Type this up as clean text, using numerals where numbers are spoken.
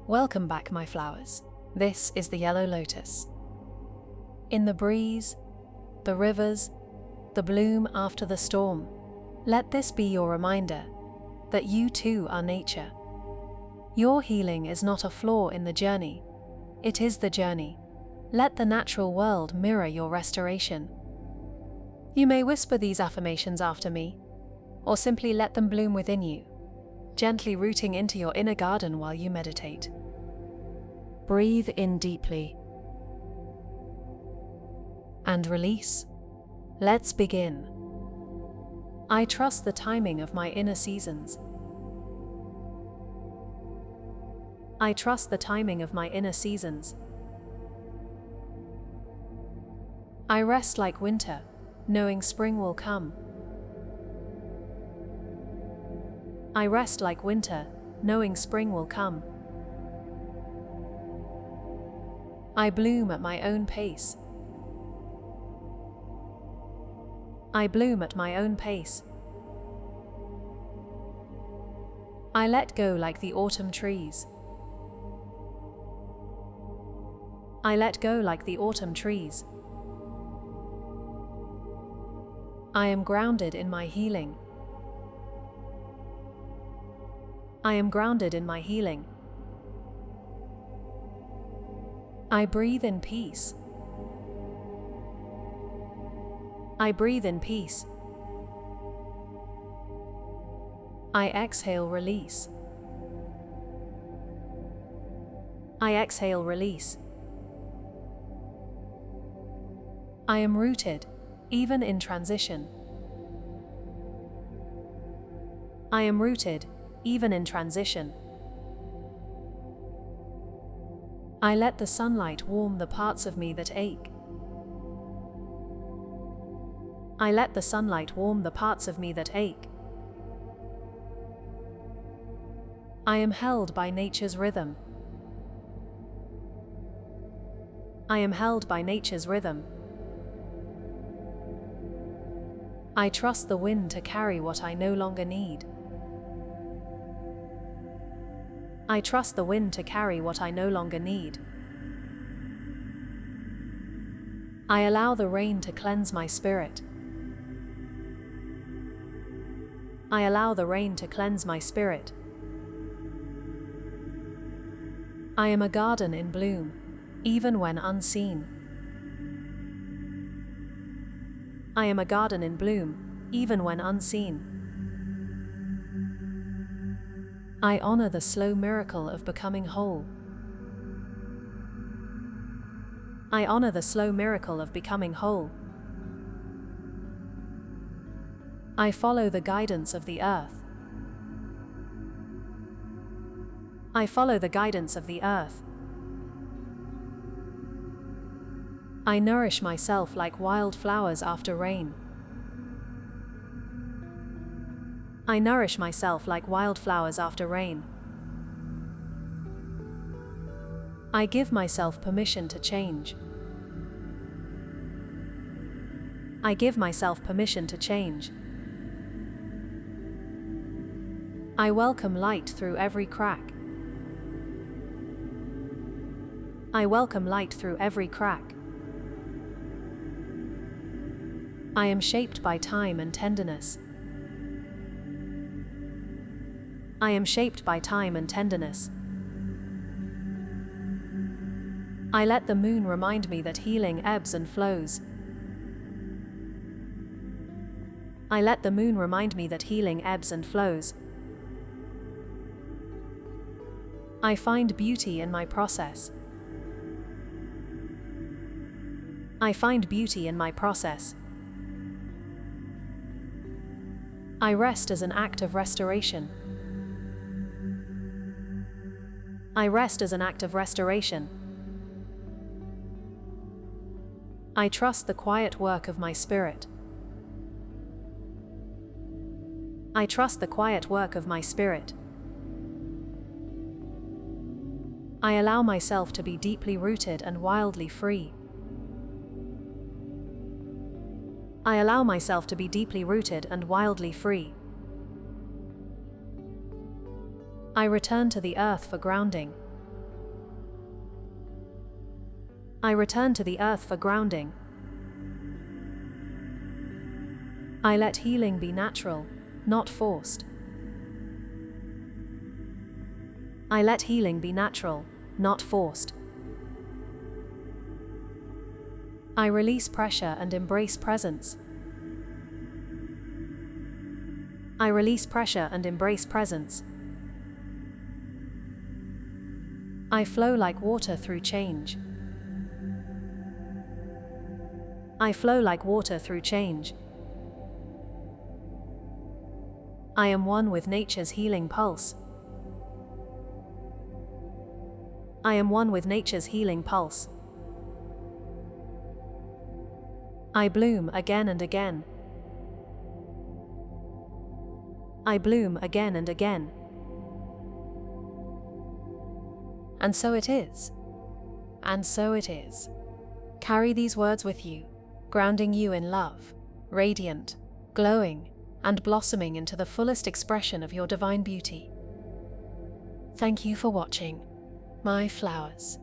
Welcome back, my flowers. This is the yellow lotus. In the breeze, the rivers, the bloom after the storm, let this be your reminder that you too are nature. Your healing is not a flaw in the journey, it is the journey. Let the natural world mirror your restoration. You may whisper these affirmations after me, or simply let them bloom within you, gently rooting into your inner garden while you meditate. Breathe in deeply and release. Let's begin. I trust the timing of my inner seasons. I trust the timing of my inner seasons. I rest like winter, knowing spring will come. I rest like winter, knowing spring will come. I bloom at my own pace. I bloom at my own pace. I let go like the autumn trees. I let go like the autumn trees. I am grounded in my healing. I am grounded in my healing. I breathe in peace. I breathe in peace. I exhale release. I exhale release. I am rooted, even in transition. I am rooted, even in transition. I let the sunlight warm the parts of me that ache. I let the sunlight warm the parts of me that ache. I am held by nature's rhythm. I am held by nature's rhythm. I trust the wind to carry what I no longer need. I trust the wind to carry what I no longer need. I allow the rain to cleanse my spirit. I allow the rain to cleanse my spirit. I am a garden in bloom, even when unseen. I am a garden in bloom, even when unseen. I honor the slow miracle of becoming whole. I honor the slow miracle of becoming whole. I follow the guidance of the earth. I follow the guidance of the earth. I nourish myself like wildflowers after rain. I nourish myself like wildflowers after rain. I give myself permission to change. I give myself permission to change. I welcome light through every crack. I welcome light through every crack. I am shaped by time and tenderness. I am shaped by time and tenderness. I let the moon remind me that healing ebbs and flows. I let the moon remind me that healing ebbs and flows. I find beauty in my process. I find beauty in my process. I rest as an act of restoration. I rest as an act of restoration. I trust the quiet work of my spirit. I trust the quiet work of my spirit. I allow myself to be deeply rooted and wildly free. I allow myself to be deeply rooted and wildly free. I return to the earth for grounding. I return to the earth for grounding. I let healing be natural, not forced. I let healing be natural, not forced. I release pressure and embrace presence. I release pressure and embrace presence. I flow like water through change. I flow like water through change. I am one with nature's healing pulse. I am one with nature's healing pulse. I bloom again and again. I bloom again and again. And so it is. And so it is. Carry these words with you, grounding you in love, radiant, glowing, and blossoming into the fullest expression of your divine beauty. Thank you for watching, my flowers.